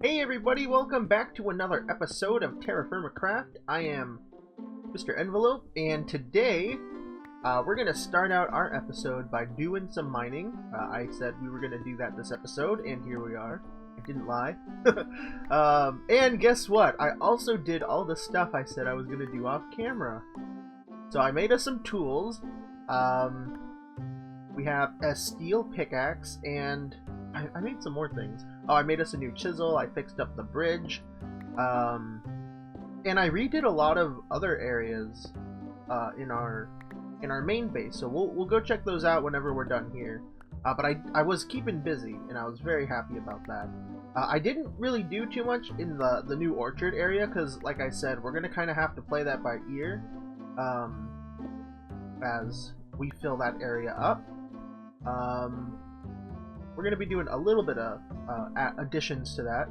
Hey everybody, welcome back to another episode of TerrafirmaCraft. I am MrEnvelope, and today we're going to start out our episode by doing some mining. I said we were going to do that this episode, and here we are. I didn't lie. And guess what? I also did all the stuff I said I was going to do off camera. So I made us some tools. We have a steel pickaxe, and I made some more things. Oh, I made us a new chisel, I fixed up the bridge, and I redid a lot of other areas in our main base, so we'll go check those out whenever we're done here. But I was keeping busy, and I was very happy about that. I didn't really do too much in the new orchard area, because like I said, we're going to kind of have to play that by ear as we fill that area up. We're going to be doing a little bit of additions to that.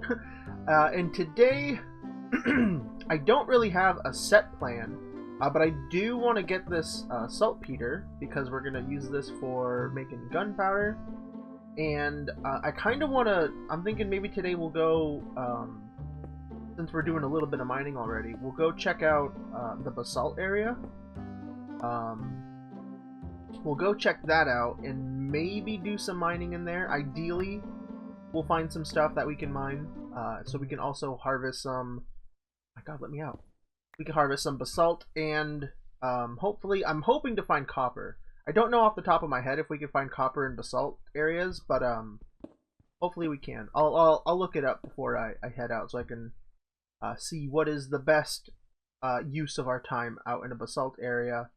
And today, I don't really have a set plan, but I do want to get this saltpeter, because we're going to use this for making gunpowder. And I kind of want to, I'm thinking maybe today we'll go, since we're doing a little bit of mining already, we'll go check out the basalt area. We'll go check that out and maybe do some mining in there. Ideally, we'll find some stuff that we can mine, so we can also harvest some... My God, let me out. We can harvest some basalt, and hopefully, I'm hoping to find copper. I don't know off the top of my head if we can find copper in basalt areas, but hopefully we can. I'll look it up before I head out, so I can see what is the best use of our time out in a basalt area.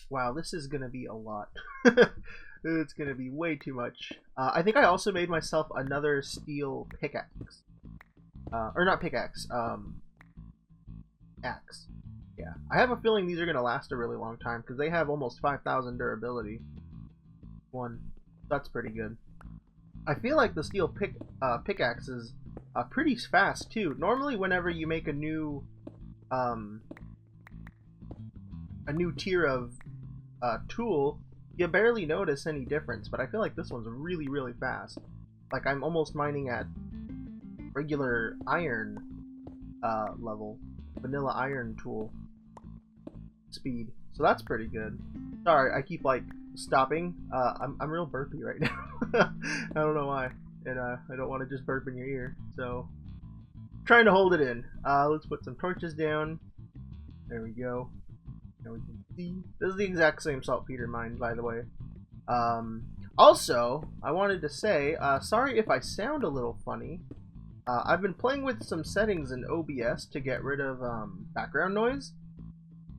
Wow, this is gonna be a lot. It's gonna be way too much. I think I also made myself another steel pickaxe. Or not pickaxe, axe. Yeah, I have a feeling these are gonna last a really long time, because they have almost 5,000 durability. That's pretty good. I feel like the steel pickaxe is pretty fast, too. Normally, whenever you make a new tier of tool, you barely notice any difference, but I feel like this one's really, really fast. Like, I'm almost mining at regular iron level, vanilla iron tool speed, so that's pretty good. Sorry, I keep like stopping. I'm real burpy right now. I don't know why, and I don't want to just burp in your ear, so I'm trying to hold it in. Let's put some torches down. There we go. Now we can see. This is the exact same saltpeter mine, by the way. Also, I wanted to say, sorry if I sound a little funny. I've been playing with some settings in OBS to get rid of background noise.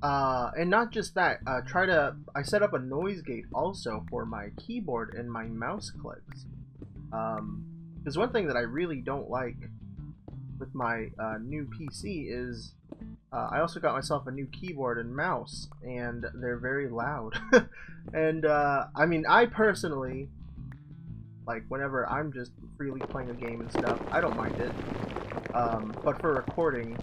And not just that, I set up a noise gate also for my keyboard and my mouse clicks. Because one thing that I really don't like with my new PC is I also got myself a new keyboard and mouse, and they're very loud. And I mean, I personally, like, whenever I'm just freely playing a game and stuff, I don't mind it. But for recording,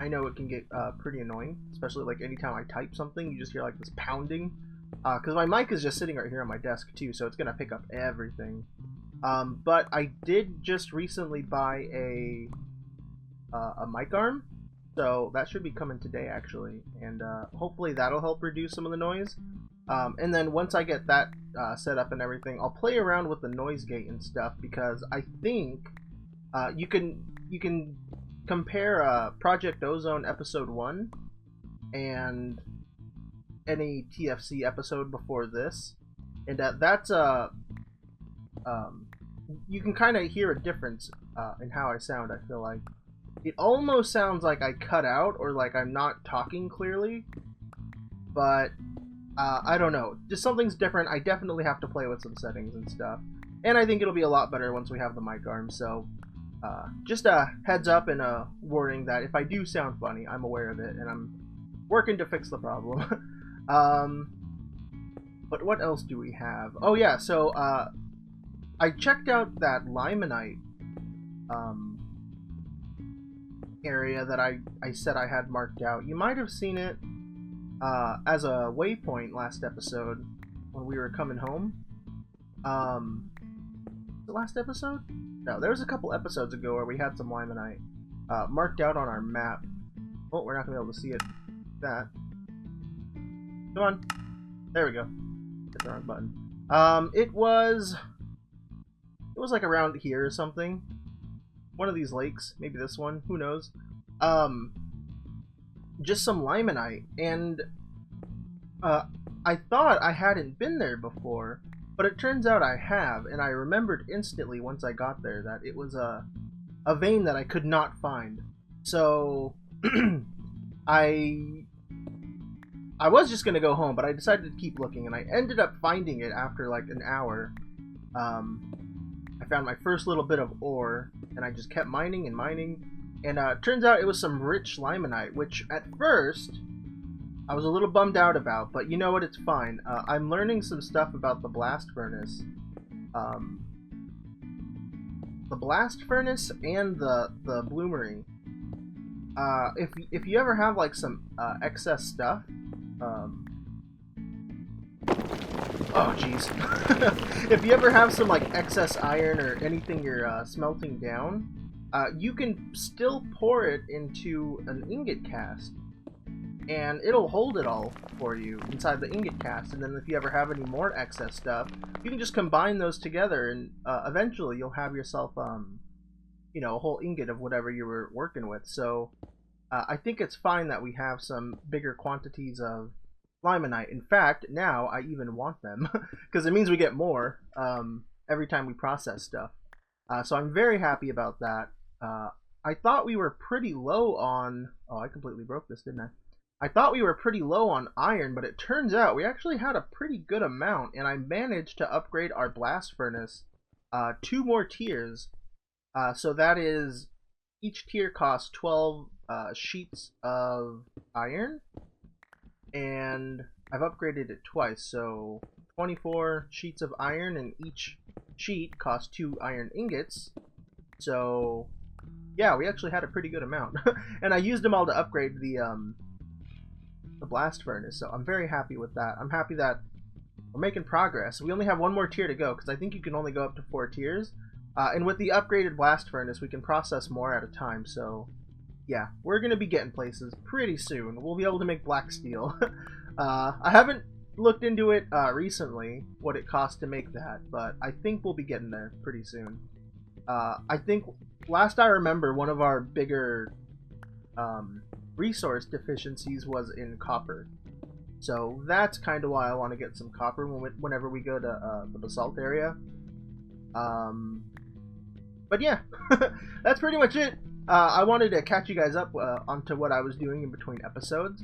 I know it can get pretty annoying, especially like anytime I type something, you just hear like this pounding. Because my mic is just sitting right here on my desk too, so it's gonna pick up everything. But I did just recently buy a mic arm. So that should be coming today, actually, and hopefully that'll help reduce some of the noise. And then once I get that set up and everything, I'll play around with the noise gate and stuff, because I think you can compare Project Ozone Episode 1 and any TFC episode before this, and that's you can kind of hear a difference in how I sound. I feel like it almost sounds like I cut out, or like I'm not talking clearly, but I don't know. Just something's different. I definitely have to play with some settings and stuff, and I think it'll be a lot better once we have the mic arm. So just a heads up and a warning that if I do sound funny, I'm aware of it, and I'm working to fix the problem. But what else do we have? Oh yeah, so I checked out that limonite area that I said I had marked out. You might have seen it as a waypoint last episode when we were coming home. The last episode? No, there was a couple episodes ago where we had some limonite marked out on our map. Oh, we're not gonna be able to see it. That. Come on. There we go. Hit the wrong button. It was like around here or something. One of these lakes, maybe this one. Who knows? Just some limonite, and I thought I hadn't been there before. But it turns out I have, and I remembered instantly once I got there that it was a vein that I could not find. So I was just gonna go home, but I decided to keep looking, and I ended up finding it after like an hour. I found my first little bit of ore, and I just kept mining and mining, and it turns out it was some rich limonite, which at first I was a little bummed out about, but you know what, it's fine. I'm learning some stuff about the blast furnace. The blast furnace and the bloomery. If you ever have like some excess stuff, oh jeez. If you ever have some like excess iron or anything you're smelting down, you can still pour it into an ingot cast. And it'll hold it all for you inside the ingot cast, and then if you ever have any more excess stuff, you can just combine those together, and eventually you'll have yourself, you know, a whole ingot of whatever you were working with. So I think it's fine that we have some bigger quantities of limonite. In fact, now I even want them, because it means we get more every time we process stuff. So I'm very happy about that. I thought we were pretty low on... Oh, I completely broke this, didn't I? I thought we were pretty low on iron, but it turns out we actually had a pretty good amount, and I managed to upgrade our blast furnace 2 more tiers. So that is, each tier costs 12 sheets of iron, and I've upgraded it twice, so 24 sheets of iron, and each sheet costs 2 iron ingots. So yeah, we actually had a pretty good amount. And I used them all to upgrade the blast furnace, so I'm very happy with that. I'm happy that we're making progress. We only have 1 more tier to go, because I think you can only go up to 4 tiers. And with the upgraded blast furnace, we can process more at a time, so yeah, we're going to be getting places pretty soon. We'll be able to make black steel. I haven't looked into it recently, what it costs to make that, but I think we'll be getting there pretty soon. I think, last I remember, one of our bigger resource deficiencies was in copper. So that's kind of why I want to get some copper whenever we go to the basalt area. But yeah, that's pretty much it. I wanted to catch you guys up onto what I was doing in between episodes.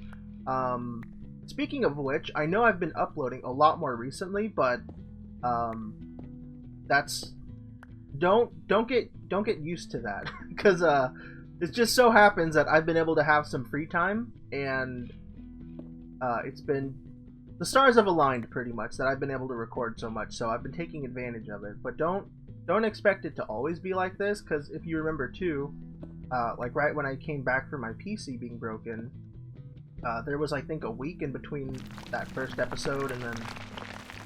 Speaking of which, I know I've been uploading a lot more recently, but that's don't get used to that, because it just so happens that I've been able to have some free time, and it's been, the stars have aligned pretty much that I've been able to record so much, so I've been taking advantage of it. But don't expect it to always be like this, because if you remember too, like right when I came back from my PC being broken, there was, I think, a week in between that first episode and then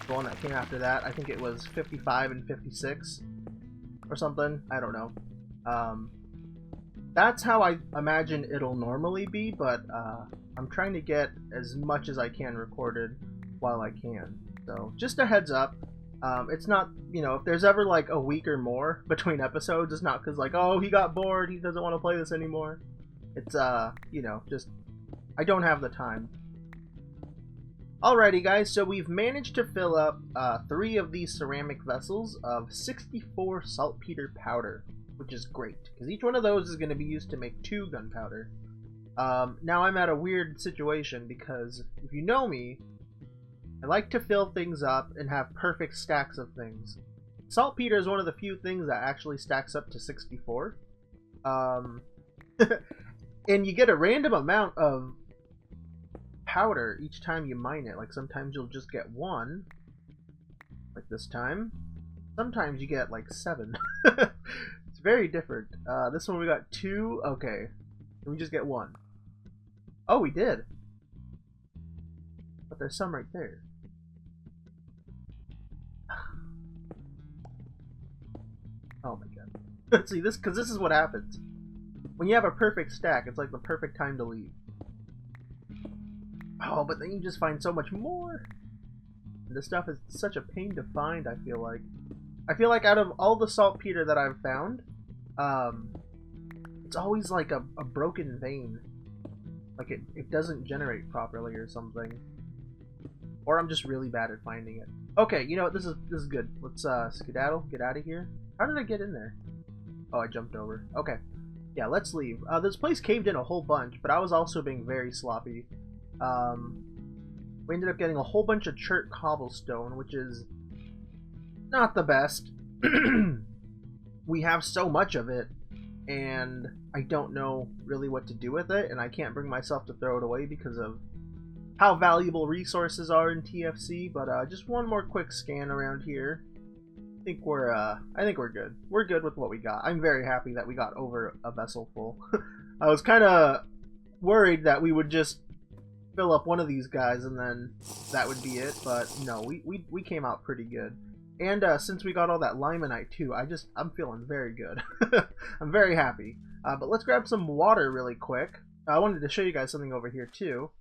the one that came after that. I think it was 55 and 56 or something, I don't know. That's how I imagine it'll normally be, but I'm trying to get as much as I can recorded while I can. So just a heads up, it's not, you know, if there's ever like a week or more between episodes, it's not because like, oh, he got bored, he doesn't want to play this anymore. It's, you know, just, I don't have the time. Alrighty guys, so we've managed to fill up 3 of these ceramic vessels of 64 saltpeter powder, which is great, because each one of those is going to be used to make 2 gunpowder. Now I'm at a weird situation, because if you know me, I like to fill things up and have perfect stacks of things. Saltpeter is one of the few things that actually stacks up to 64. And you get a random amount of powder each time you mine it. Like sometimes you'll just get 1, like this time. Sometimes you get like 7. It's very different. This one we got 2. Okay, and we just get 1. Oh, we did. But there's some right there. Oh my god. See, because this is what happens. When you have a perfect stack, it's like the perfect time to leave. Oh, but then you just find so much more. And this stuff is such a pain to find, I feel like. I feel like out of all the saltpeter that I've found, it's always like a broken vein. Like it doesn't generate properly or something. Or I'm just really bad at finding it. Okay, you know what, this is good. Let's skedaddle, get out of here. How did I get in there? Oh, I jumped over. Okay. Yeah, let's leave. This place caved in a whole bunch, but I was also being very sloppy. We ended up getting a whole bunch of chert cobblestone, which is not the best. We have so much of it, and I don't know really what to do with it, and I can't bring myself to throw it away because of how valuable resources are in TFC. But just one more quick scan around here. I think we're good. We're good with what we got. I'm very happy that we got over a vessel full. I was kind of worried that we would just fill up one of these guys and then that would be it, but no, we came out pretty good. And since we got all that limonite too, I'm feeling very good. I'm very happy. But let's grab some water really quick. I wanted to show you guys something over here too.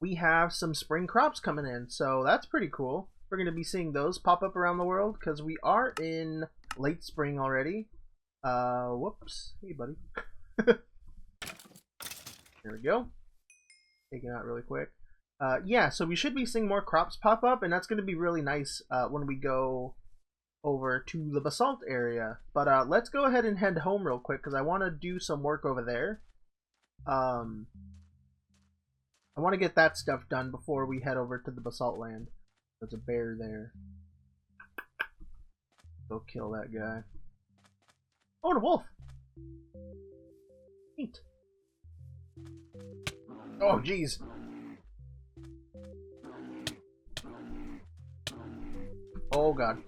We have some spring crops coming in, so that's pretty cool. We're going to be seeing those pop up around the world because we are in late spring already. Whoops. Hey, buddy. There we go. Take it out really quick. Yeah, so we should be seeing more crops pop up, and that's going to be really nice when we go over to the basalt area. But let's go ahead and head home real quick because I want to do some work over there. I want to get that stuff done before we head over to the basalt land. There's a bear there. Go kill that guy. Oh, and a wolf! Neat. Oh, jeez. Oh, God.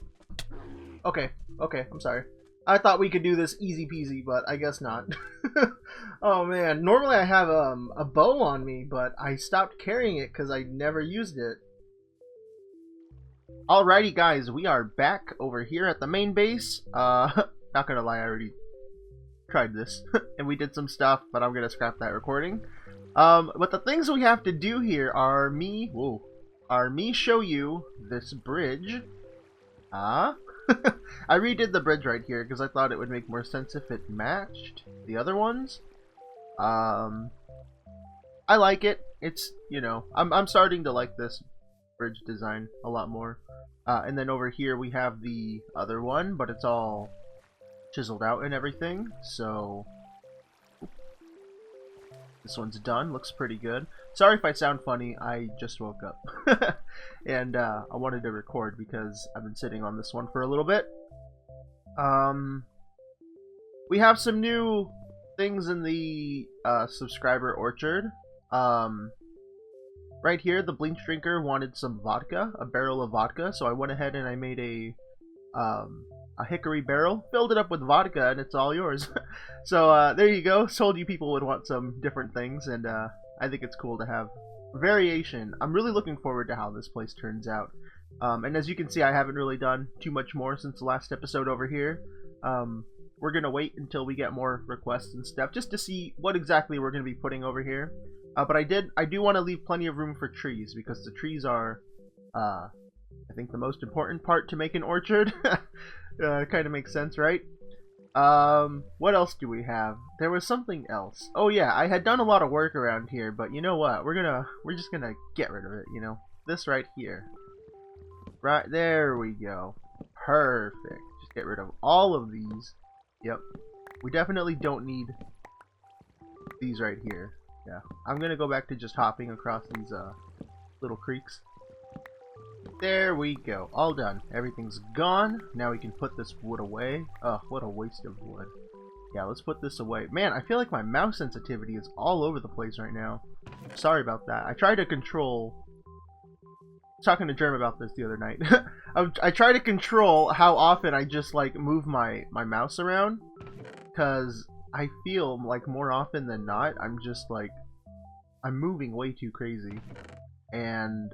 Okay, I'm sorry. I thought we could do this easy peasy, but I guess not. Oh, man. Normally I have a bow on me, but I stopped carrying it because I never used it. Alrighty, guys. We are back over here at the main base. Not gonna lie, I already tried this. And we did some stuff, but I'm gonna scrap that recording. But the things we have to do here are me show you this bridge. I redid the bridge right here because I thought it would make more sense if it matched the other ones. I like it. It's, you know, I'm starting to like this bridge design a lot more. And then over here we have the other one, but it's all chiseled out and everything. So this one's done. Looks pretty good. Sorry if I sound funny. I just woke up. And I wanted to record because I've been sitting on this one for a little bit. We have some new things in the subscriber orchard. Right here, the Bleach Drinker wanted some vodka, a barrel of vodka, so I went ahead and I made a hickory barrel, filled it up with vodka, and it's all yours. So there you go. Told you people would want some different things, and I think it's cool to have variation. I'm really looking forward to how this place turns out. And as you can see, I haven't really done too much more since the last episode over here. We're going to wait until we get more requests and stuff, just to see what exactly we're going to be putting over here. But I do want to leave plenty of room for trees, because the trees are, I think, the most important part to make an orchard. Kind of makes sense, right? What else do we have? There was something else. Oh yeah, I had done a lot of work around here, but you know what? We're just gonna get rid of it, you know? This right here. Right, there we go. Perfect. Just get rid of all of these. Yep. We definitely don't need these right here. Yeah. I'm gonna go back to just hopping across these little creeks. There we go. All done. Everything's gone. Now we can put this wood away. Oh, what a waste of wood. Yeah, let's put this away. Man, I feel like my mouse sensitivity is all over the place right now. Sorry about that. I tried to control... I was talking to Germ about this the other night. I try to control how often I just, like, move my mouse around. Because I feel like more often than not, I'm just, like... I'm moving way too crazy. And...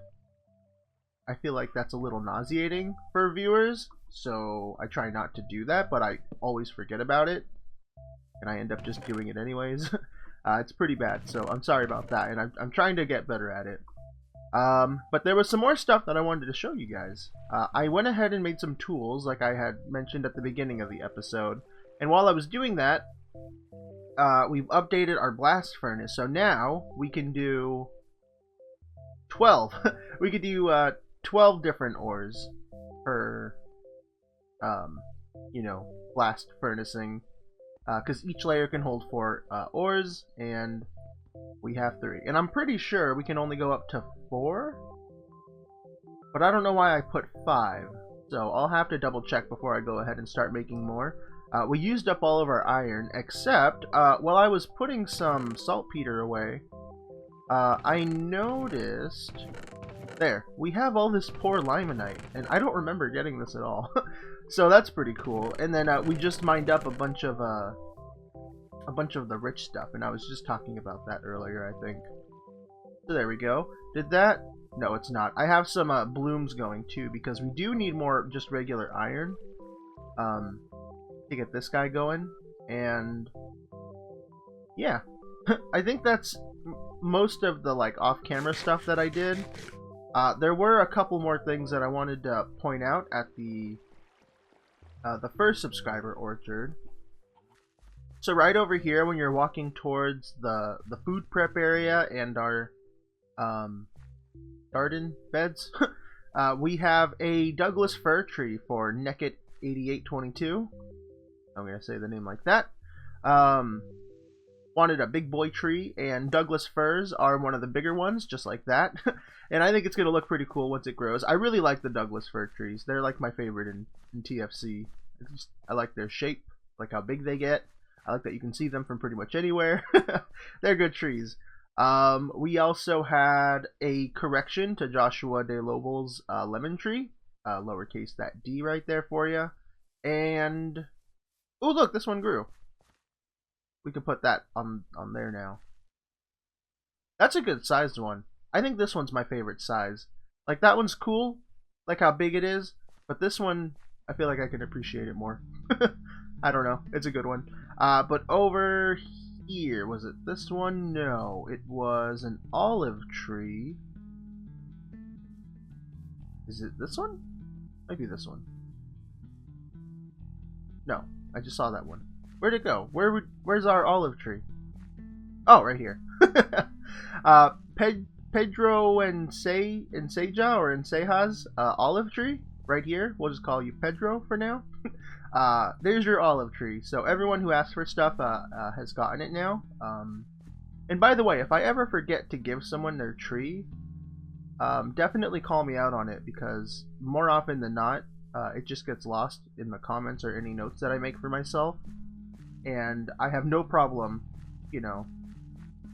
I feel like that's a little nauseating for viewers, so I try not to do that, but I always forget about it, and I end up just doing it anyways. It's pretty bad, so I'm sorry about that, and I'm trying to get better at it. But there was some more stuff that I wanted to show you guys. I went ahead and made some tools, like I had mentioned at the beginning of the episode, and while I was doing that, we've updated our blast furnace, so now we can do 12. We could do 12 different ores per, you know, blast furnacing, because each layer can hold 4 ores, and we have 3. And I'm pretty sure we can only go up to 4, but I don't know why I put 5, so I'll have to double check before I go ahead and start making more. We used up all of our iron, except while I was putting some saltpeter away, I noticed there we have all this poor limonite, and I don't remember getting this at all. So that's pretty cool. And then we just mined up a bunch of the rich stuff, and I was just talking about that earlier, I think. So there we go. Did that? No, it's not. I have some blooms going too, because we do need more just regular iron to get this guy going. And yeah, I think that's most of the like off-camera stuff that I did. There were a couple more things that I wanted to point out at the first subscriber orchard. So right over here, when you're walking towards the food prep area and our garden beds, we have a Douglas fir tree for Neckett 8822. I'm gonna say the name like that. Wanted a big boy tree, and Douglas firs are one of the bigger ones, just like that. And I think it's gonna look pretty cool once it grows. I really like the Douglas fir trees. They're like my favorite in TFC. I like their shape, like how big they get. I like that you can see them from pretty much anywhere. They're good trees. We also had a correction to Joshua De Lobel's lemon tree. Lowercase that D right there for you. And oh, look, this one grew. We could put that on there now. That's a good sized one. I think this one's my favorite size. Like, that one's cool, like how big it is, but this one, I feel like I can appreciate it more. I don't know. It's a good one. But over here, was it this one? No, it was an olive tree. Is it this one? Maybe this one. No, I just saw that one. Where'd it go? Where's our olive tree? Oh, right here. Pedro and Seja or Enseja's olive tree right here. We'll just call you Pedro for now. There's your olive tree. So everyone who asked for stuff has gotten it now. And by the way, if I ever forget to give someone their tree, definitely call me out on it, because more often than not, it just gets lost in the comments or any notes that I make for myself. And I have no problem, you know,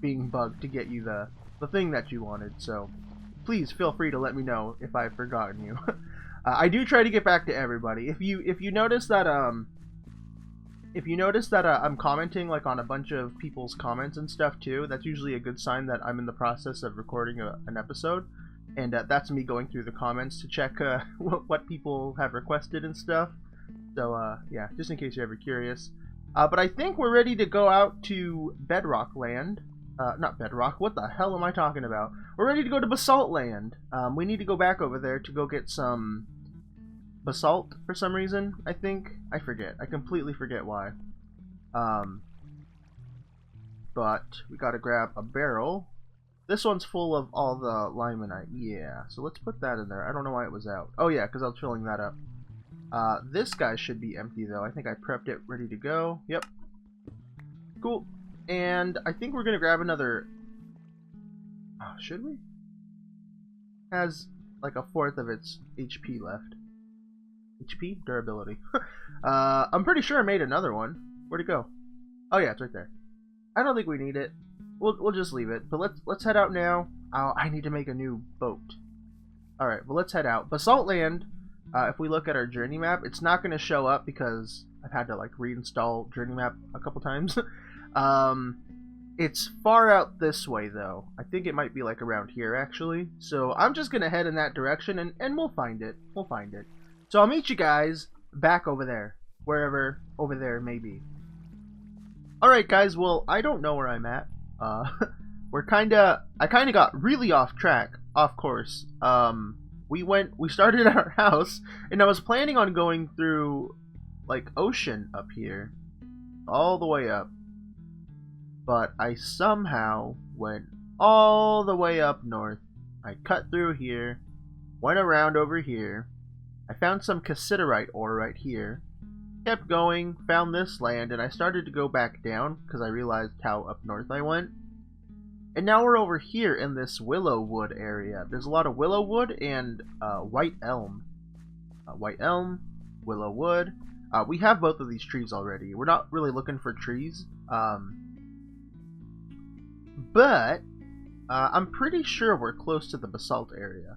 being bugged to get you the thing that you wanted. So please feel free to let me know if I've forgotten you. I do try to get back to everybody. If you notice that I'm commenting like on a bunch of people's comments and stuff too, that's usually a good sign that I'm in the process of recording an episode, and that's me going through the comments to check what people have requested and stuff. So yeah, just in case you're ever curious. But I think we're ready to go out to Bedrock Land. Not Bedrock, what the hell am I talking about? We're ready to go to Basalt Land. We need to go back over there to go get some basalt for some reason, I think. I forget. I completely forget why. But we gotta grab a barrel. This one's full of all the limonite. Yeah, so let's put that in there. I don't know why it was out. Oh yeah, because I was filling that up. This guy should be empty though. I think I prepped it ready to go. Yep. Cool. And I think we're gonna grab another. Oh, should we? Has like a fourth of its HP left. HP? Durability. I'm pretty sure I made another one. Where'd it go? Oh yeah, it's right there. I don't think we need it. We'll just leave it. But let's head out now. Oh, I need to make a new boat. Alright, well let's head out. Basalt Land, if we look at our journey map, it's not gonna show up because I've had to like reinstall journey map a couple times. It's far out this way though. I think it might be like around here actually. So I'm just gonna head in that direction and we'll find it. We'll find it. So I'll meet you guys back over there, wherever over there may be. Alright guys, well, I don't know where I'm at. I kinda got really off track, off course. We started at our house, and I was planning on going through, like, ocean up here, all the way up. But I somehow went all the way up north. I cut through here, went around over here. I found some cassiterite ore right here. Kept going, found this land, and I started to go back down because I realized how up north I went. And now we're over here in this willow wood area. There's a lot of willow wood and white elm. White elm, willow wood. We have both of these trees already. We're not really looking for trees. But I'm pretty sure we're close to the basalt area.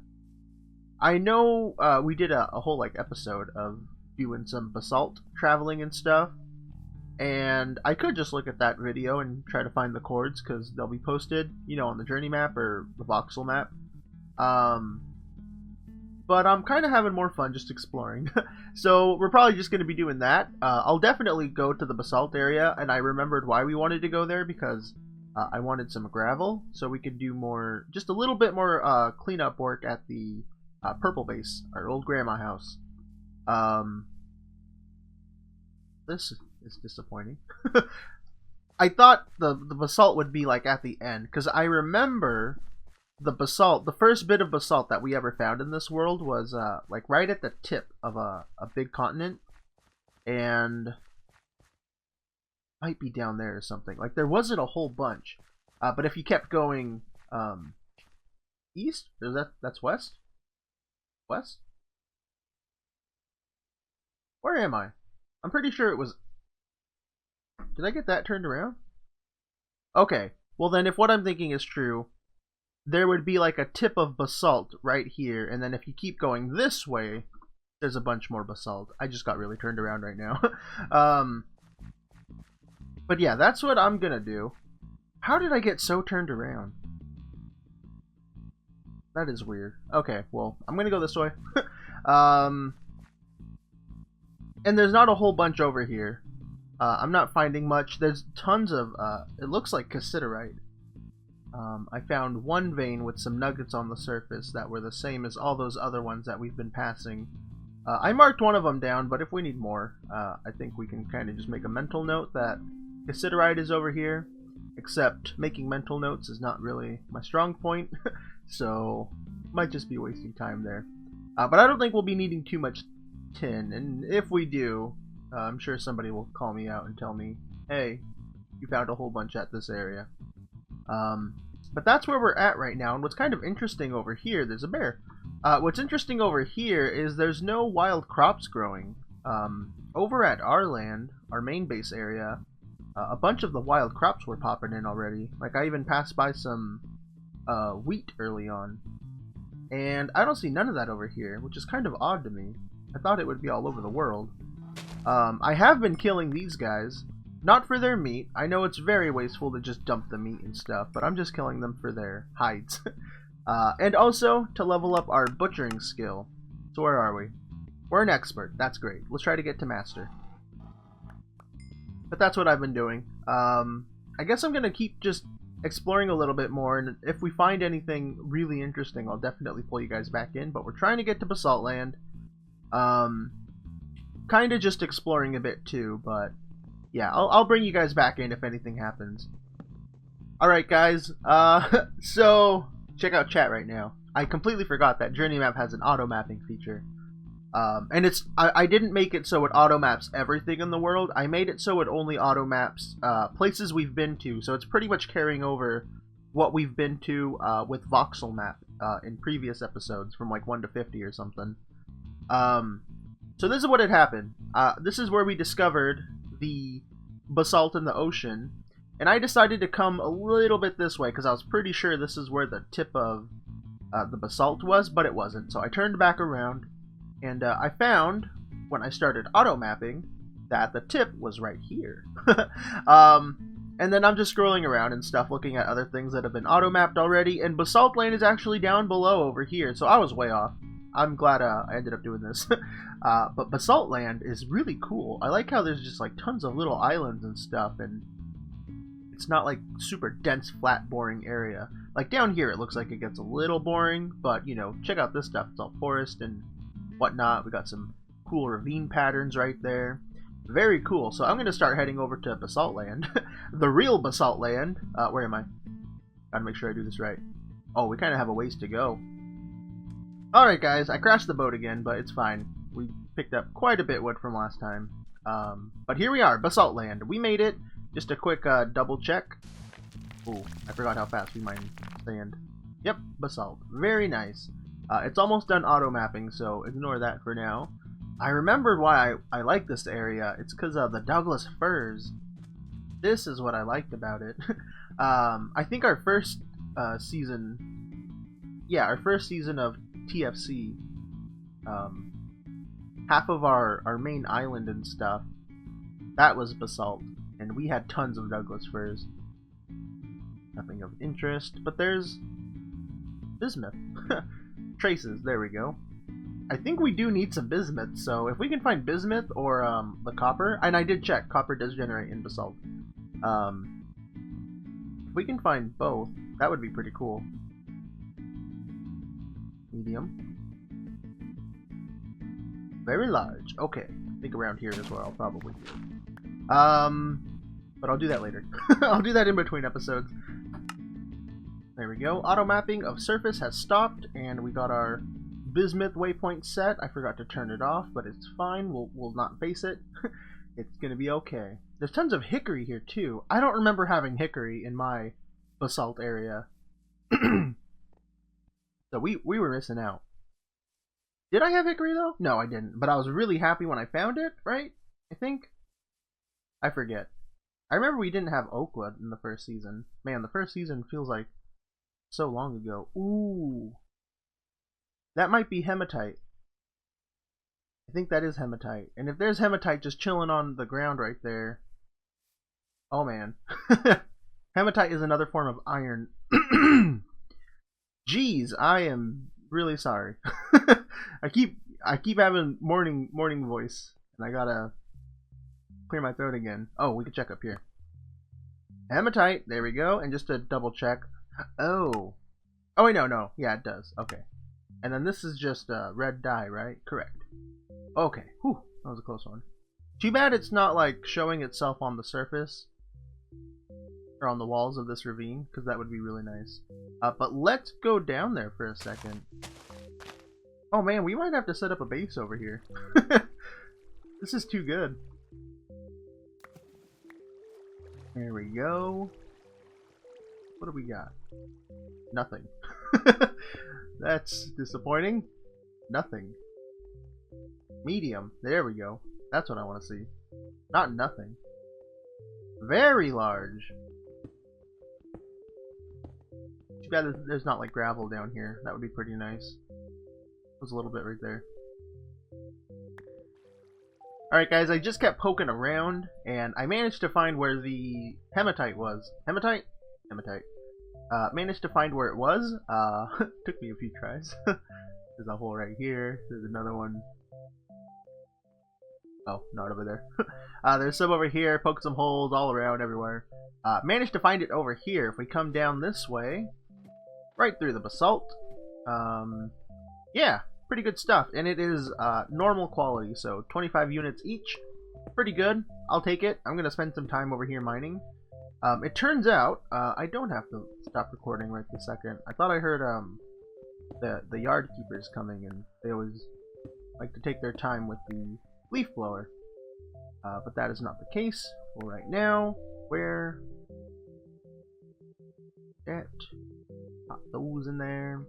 I know we did a whole like episode of doing some basalt traveling and stuff, and I could just look at that video and try to find the chords because they'll be posted, you know, on the journey map or the voxel map. But I'm kind of having more fun just exploring. So we're probably just going to be doing that. I'll definitely go to the basalt area, and I remembered why we wanted to go there because I wanted some gravel so we could do more, just a little bit more cleanup work at the purple base, our old grandma house. This is disappointing. I thought the basalt would be like at the end, because I remember the basalt, the first bit of basalt that we ever found in this world was like right at the tip of a big continent, and might be down there or something. Like there wasn't a whole bunch, but if you kept going east, is that's west? West? Where am I? I'm pretty sure it was... Did I get that turned around? Okay, well then if what I'm thinking is true, there would be like a tip of basalt right here, and then if you keep going this way, there's a bunch more basalt. I just got really turned around right now. But yeah, that's what I'm gonna do. How did I get so turned around? That is weird. Okay, well, I'm gonna go this way. And there's not a whole bunch over here. I'm not finding much. There's tons of, it looks like cassiterite. I found one vein with some nuggets on the surface that were the same as all those other ones that we've been passing. I marked one of them down, but if we need more, I think we can kind of just make a mental note that cassiterite is over here. Except making mental notes is not really my strong point, so might just be wasting time there. But I don't think we'll be needing too much tin, and if we do, I'm sure somebody will call me out and tell me, hey, you found a whole bunch at this area. But that's where we're at right now, and what's kind of interesting over here, there's a bear. What's interesting over here is there's no wild crops growing. Over at our land, our main base area, a bunch of the wild crops were popping in already. Like, I even passed by some wheat early on. And I don't see none of that over here, which is kind of odd to me. I thought it would be all over the world. I have been killing these guys. Not for their meat. I know it's very wasteful to just dump the meat and stuff, but I'm just killing them for their hides. And also to level up our butchering skill. So where are we? We're an expert. That's great. Let's try to get to master. But that's what I've been doing. I guess I'm going to keep just exploring a little bit more, and if we find anything really interesting, I'll definitely pull you guys back in, but we're trying to get to Basalt Land. Kind of just exploring a bit too, but yeah, I'll bring you guys back in if anything happens. Alright guys, so check out chat right now. I completely forgot that Journey Map has an auto mapping feature. And it's I didn't make it so it auto maps everything in the world. I made it so it only auto maps places we've been to. So it's pretty much carrying over what we've been to with voxel map in previous episodes from like 1 to 50 or something. So this is what had happened. This is where we discovered the basalt in the ocean, and I decided to come a little bit this way because I was pretty sure this is where the tip of the basalt was, but it wasn't. So I turned back around. And I found, when I started auto-mapping, that the tip was right here. And then I'm just scrolling around and stuff, looking at other things that have been auto-mapped already, and Basalt Lane is actually down below over here, so I was way off. I'm glad I ended up doing this. But Basalt Land is really cool. I like how there's just like tons of little islands and stuff, and it's not like super dense, flat, boring area. Like down here, it looks like it gets a little boring, but you know, check out this stuff. It's all forest and whatnot. We got some cool ravine patterns right there. Very cool. So I'm going to start heading over to Basalt Land. The real Basalt Land. Where am I? Gotta make sure I do this right. Oh, we kind of have a ways to go. Alright guys, I crashed the boat again, but it's fine. We picked up quite a bit of wood from last time. But here we are, Basalt Land. We made it. Just a quick double check. Ooh, I forgot how fast we mine sand. Yep, basalt. Very nice. It's almost done auto mapping, so ignore that for now. I remembered why I like this area. It's because of the Douglas firs. This is what I liked about it. I think our first season... Yeah, our first season of TFC, half of our main island and stuff, that was basalt. And we had tons of Douglas firs. Nothing of interest, but there's bismuth. Traces, there we go. I think we do need some bismuth, so if we can find bismuth or the copper, and I did check, copper does generate in basalt. If we can find both, that would be pretty cool. Medium. Very large. Okay, I think around here is where I'll probably do. But I'll do that later. I'll do that in between episodes. There we go. Auto mapping of surface has stopped, and we got our bismuth waypoint set. I forgot to turn it off, but it's fine. We'll not face it. It's gonna be okay. There's tons of hickory here too. I don't remember having hickory in my basalt area. So we were missing out. Did I have hickory though? No, I didn't. But I was really happy when I found it, right? I think. I forget. I remember we didn't have oak wood in the first season. Man, the first season feels like so long ago. Ooh. That might be hematite. I think that is hematite. And if there's hematite just chilling on the ground right there. Oh man. Hematite is another form of iron. Jeez, I am really sorry. I keep having morning voice, and I gotta clear my throat again. Oh, we can check up here. Hematite, there we go. And just to double check. Oh wait, no. Yeah, it does. Okay. And then this is just red dye, right? Correct. Okay. Whew, that was a close one. Too bad it's not like showing itself on the surface or on the walls of this ravine, because that would be really nice. But let's go down there for a second. Oh man, we might have to set up a base over here. This is too good. There we go. What do we got? Nothing. That's disappointing. Nothing. Medium. There we go. That's what I want to see. Not nothing. Very large. Too bad there's not like gravel down here. That would be pretty nice. There's a little bit right there. Alright guys, I just kept poking around, and I managed to find where the hematite was. Hematite? Hematite. Managed to find where it was. Took me a few tries. There's a hole right here. There's another one. Oh, not over there. There's some over here. Poke some holes all around, everywhere. Managed to find it over here. If we come down this way, right through the basalt. Yeah, pretty good stuff. And it is normal quality, so 25 units each. Pretty good. I'll take it. I'm going to spend some time over here mining. It turns out, I don't have to stop recording right this second. I thought I heard the yard keepers coming, and they always like to take their time with the leaf blower. But that is not the case for right now. Where? That. Pop those in there.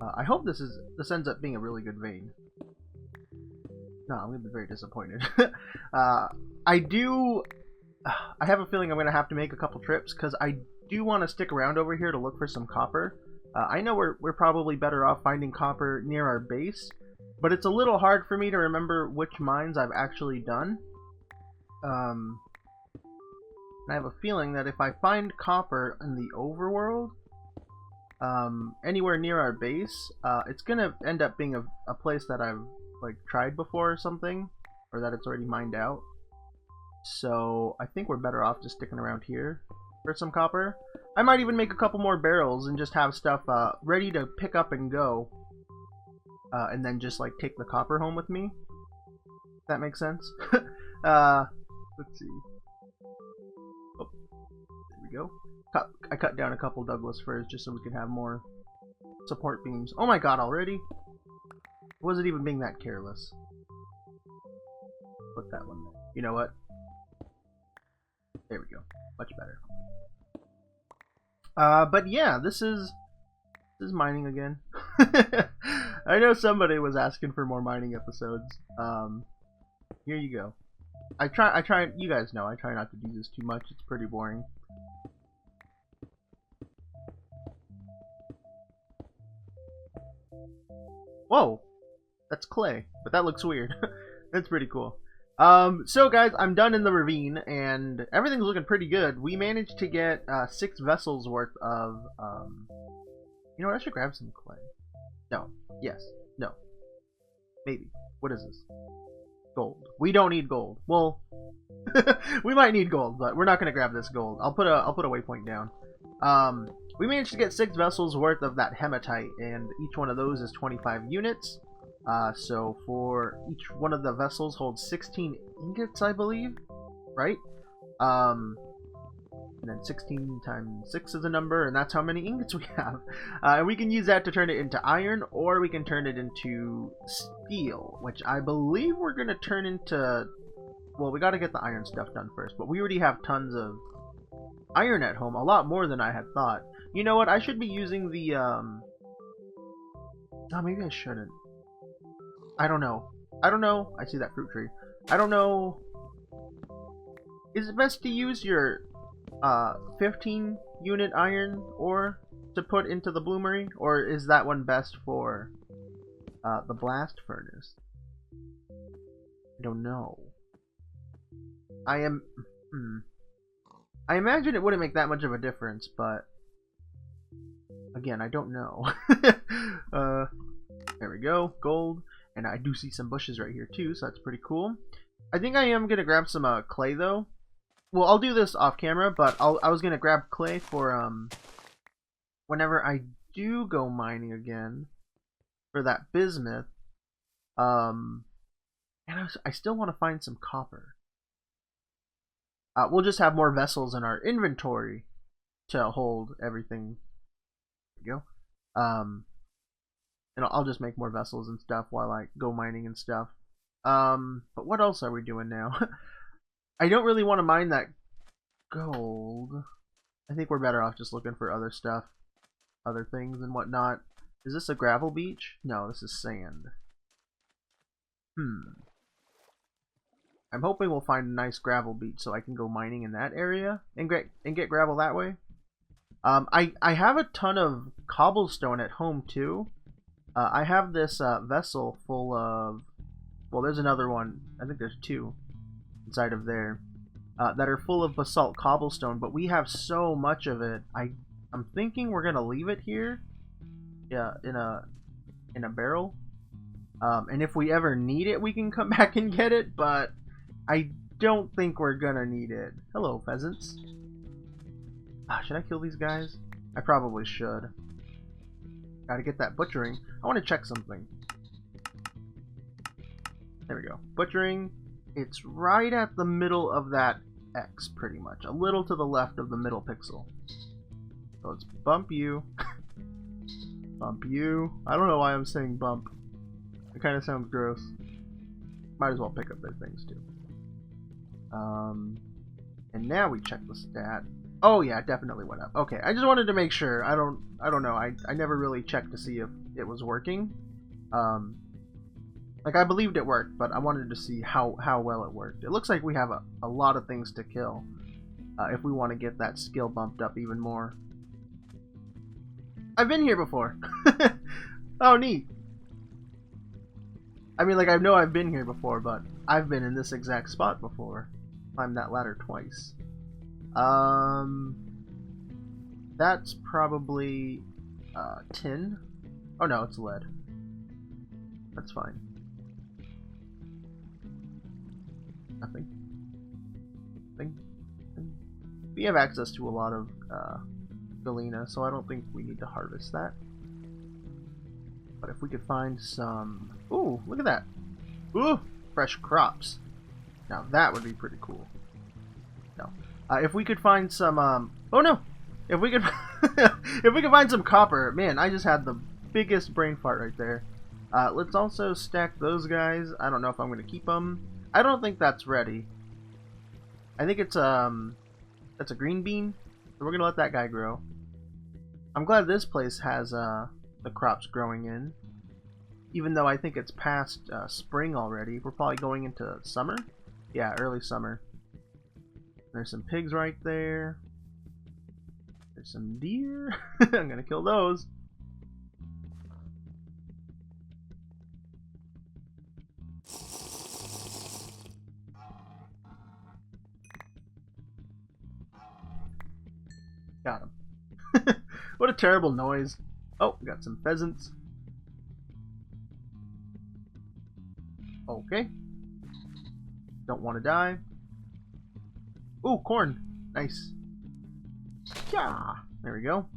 I hope this ends up being a really good vein. No, I'm gonna be very disappointed. I have a feeling I'm gonna have to make a couple trips, because I do want to stick around over here to look for some copper. I know we're probably better off finding copper near our base, but it's a little hard for me to remember which mines I've actually done. And I have a feeling that if I find copper in the overworld, anywhere near our base, it's gonna end up being a place that I've like tried before or something, or that it's already mined out. So I think we're better off just sticking around here for some copper. I might even make a couple more barrels and just have stuff ready to pick up and go, and then just like take the copper home with me. If that makes sense. Let's see. Oh, there we go. I cut down a couple Douglas firs just so we can have more support beams. Oh my god, already? Was it even being that careless? Put that one there. You know what? There we go. Much better. But yeah, this is mining again. I know somebody was asking for more mining episodes. Here you go. I try, you guys know, I try not to do this too much. It's pretty boring. Whoa! That's clay, but that looks weird. That's pretty cool. So guys, I'm done in the ravine, and everything's looking pretty good. We managed to get 6 vessels worth of, you know what, I should grab some clay. No. Yes. No. Maybe. What is this? Gold. We don't need gold. Well, we might need gold, but we're not going to grab this gold. I'll put a waypoint down. We managed to get 6 vessels worth of that hematite, and each one of those is 25 units. So for each one of the vessels holds 16 ingots, I believe, right? And then 16 times 6 is a number, and that's how many ingots we have. And we can use that to turn it into iron, or we can turn it into steel, which I believe we're going to turn into... Well, we got to get the iron stuff done first, but we already have tons of iron at home, a lot more than I had thought. You know what, I should be using the... Oh, maybe I shouldn't. I don't know. I don't know. I see that fruit tree. I don't know. Is it best to use your 15 unit iron ore to put into the bloomery, or is that one best for the blast furnace? I don't know. I imagine it wouldn't make that much of a difference, but again, I don't know. There we go, gold. And I do see some bushes right here too, so that's pretty cool. I think I am gonna grab some clay though. Well, I'll do this off camera, but I was gonna grab clay for whenever I do go mining again for that bismuth. And I still want to find some copper. We'll just have more vessels in our inventory to hold everything. There you go. And I'll just make more vessels and stuff while I go mining and stuff. But what else are we doing now? I don't really want to mine that gold. I think we're better off just looking for other stuff, other things and whatnot. Is this a gravel beach? No, this is sand. I'm hoping we'll find a nice gravel beach so I can go mining in that area and get gravel that way. I have a ton of cobblestone at home too. I have this vessel full of, well, there's another one, I think there's 2 inside of there, that are full of basalt cobblestone, but we have so much of it. I'm thinking we're gonna leave it here, yeah, in a barrel, and if we ever need it, we can come back and get it, but I don't think we're gonna need it. Hello, pheasants. Should I kill these guys? I probably should. Gotta get that butchering. I want to check something. There we go. Butchering. It's right at the middle of that X, pretty much. A little to the left of the middle pixel. So let's bump you. Bump you. I don't know why I'm saying bump. It kind of sounds gross. Might as well pick up their things too. And now we check the stat. Oh yeah, it definitely went up. Okay, I just wanted to make sure. I don't know. I never really checked to see if it was working. Like I believed it worked, but I wanted to see how well it worked. It looks like we have a lot of things to kill if we want to get that skill bumped up even more. I've been here before. Oh, neat. I mean, like, I know I've been here before, but I've been in this exact spot before. Climbed that ladder twice. That's probably tin. Oh no, it's lead. That's fine. Nothing. Nothing. We have access to a lot of galena, so I don't think we need to harvest that. But if we could find some... Ooh, look at that! Ooh! Fresh crops. Now that would be pretty cool. No. If we could find some... Oh no! If we could... if we could find some copper... Man, I just had the biggest brain fart right there. Let's also stack those guys. I don't know if I'm going to keep them. I don't think that's ready. I think it's that's a green bean. So we're going to let that guy grow. I'm glad this place has the crops growing in. Even though I think it's past spring already. We're probably going into summer. Yeah, early summer. There's some pigs right there. There's some deer. I'm going to kill those. Got him. What a terrible noise. Oh, we got some pheasants. Okay. Don't want to die. Ooh, corn. Nice. Yeah. There we go.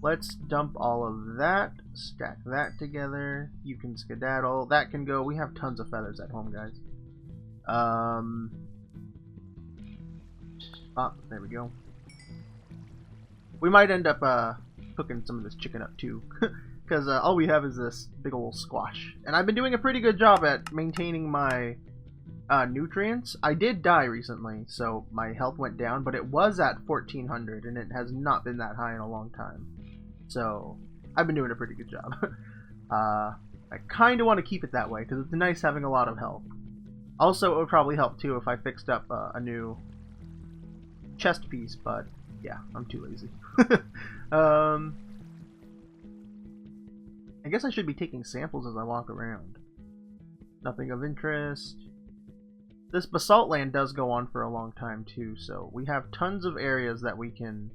Let's dump all of that. Stack that together. You can skedaddle. That can go. We have tons of feathers at home, guys. Oh, there we go. We might end up cooking some of this chicken up too, because all we have is this big old squash. And I've been doing a pretty good job at maintaining my nutrients. I did die recently, so my health went down, but it was at 1400, and it has not been that high in a long time. So I've been doing a pretty good job. I kind of want to keep it that way, because it's nice having a lot of health. Also, it would probably help too if I fixed up a new chest piece, but yeah, I'm too lazy. I guess I should be taking samples as I walk around. Nothing of interest. This basalt land does go on for a long time too, so we have tons of areas that we can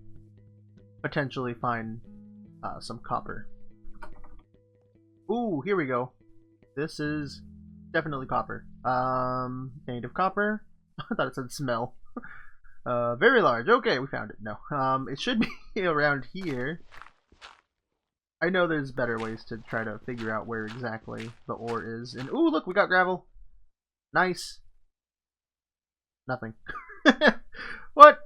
potentially find some copper. Ooh, here we go. This is definitely copper. Native copper. I thought it said smell. Very large. Okay, we found it. No. It should be around here. I know there's better ways to try to figure out where exactly the ore is. And ooh, look, we got gravel. Nice. Nothing. What?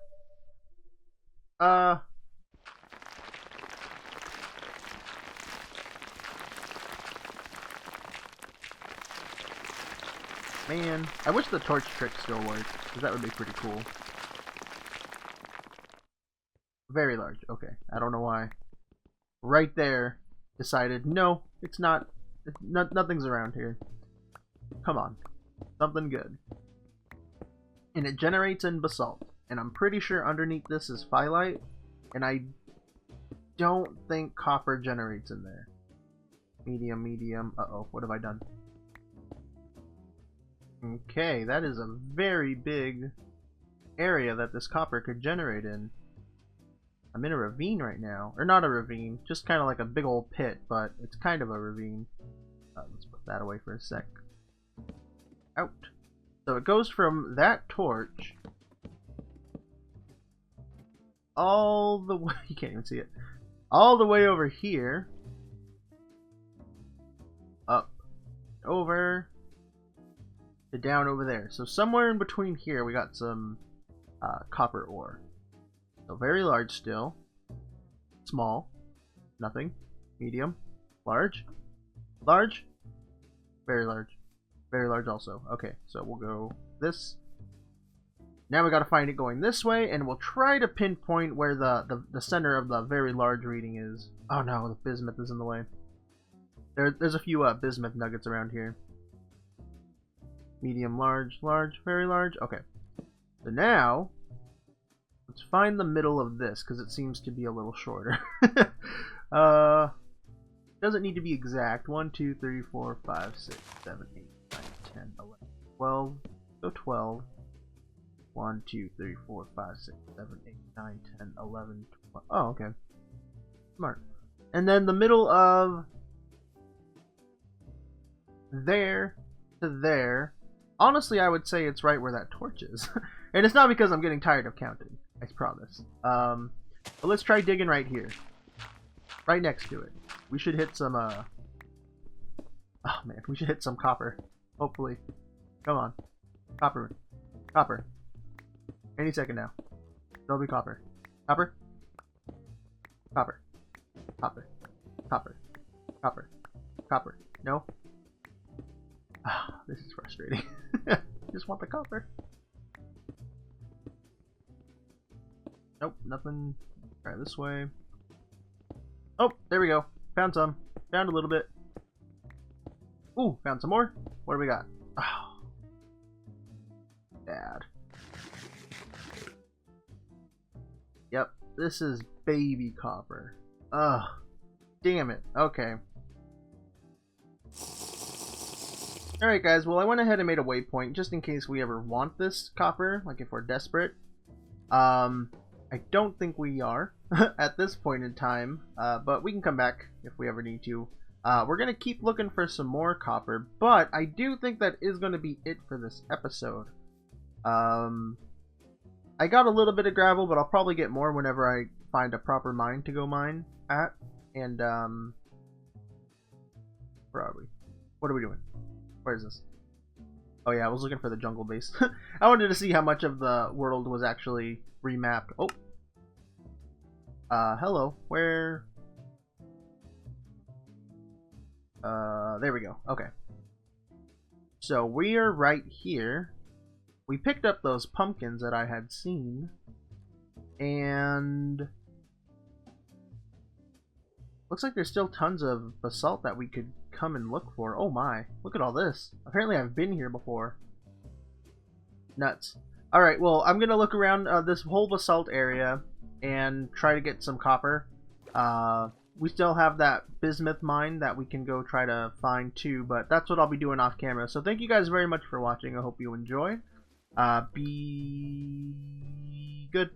Man, I wish the torch trick still worked, because that would be pretty cool. Very large. Okay, I don't know why. Right there, decided, no, it's not. Nothing's around here. Come on. Something good. And it generates in basalt. And I'm pretty sure underneath this is phyllite. And I don't think copper generates in there. Medium, medium. Uh-oh, what have I done? Okay, that is a very big area that this copper could generate in. I'm in a ravine right now. Or not a ravine, just kind of like a big old pit, but it's kind of a ravine. Let's put that away for a sec. Out. So it goes from that torch all the way, you can't even see it, all the way over here, up, over, to down over there. So somewhere in between here we got some copper ore. So very large still, small, nothing, medium, large, large, very large also. Okay, so we'll go this. Now we gotta find it going this way, and we'll try to pinpoint where the center of the very large reading is. Oh no, the bismuth is in the way. There's a few bismuth nuggets around here. Medium, large, large, very large. Okay. So now, let's find the middle of this, because it seems to be a little shorter. Doesn't need to be exact. 1, 2, 3, 4, 5, 6, 7, 8, 9, 10, 11, 12. Go 12. 1, 2, 3, 4, 5, 6, 7, 8, 9, 10, 11, 12. Oh, okay. Smart. And then the middle of there to there. Honestly, I would say it's right where that torch is. And it's not because I'm getting tired of counting, I promise. But let's try digging right here. Right next to it. We should hit some, oh man, we should hit some copper. Hopefully. Come on. Copper. Copper. Any second now. There'll be copper. Copper? Copper. Copper. Copper. Copper. Copper. No? Ah, this is frustrating. Just want the copper. Nope, nothing. Try this way. Oh, there we go. Found some. Found a little bit. Ooh, found some more. What do we got? Oh. Bad. Yep, this is baby copper. Ugh. Damn it. Okay. Alright guys, well I went ahead and made a waypoint just in case we ever want this copper, like if we're desperate. I don't think we are at this point in time, but we can come back if we ever need to. We're going to keep looking for some more copper, but I do think that is going to be it for this episode. I got a little bit of gravel, but I'll probably get more whenever I find a proper mine to go mine at. And, where are we? What are we doing? Where is this? Oh yeah, I was looking for the jungle base. I wanted to see how much of the world was actually remapped. Oh. Hello. Where? There we go. Okay. So we are right here. We picked up those pumpkins that I had seen. And looks like there's still tons of basalt that we could come and look for. Oh my, look at all this. Apparently I've been here before. Nuts. Alright, well, I'm gonna look around this whole basalt area and try to get some copper. We still have that bismuth mine that we can go try to find too, but that's what I'll be doing off camera. So thank you guys very much for watching. I hope you enjoy. Be good.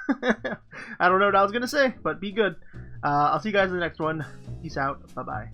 I don't know what I was gonna say, but be good. I'll see you guys in the next one. Peace out. Bye-bye.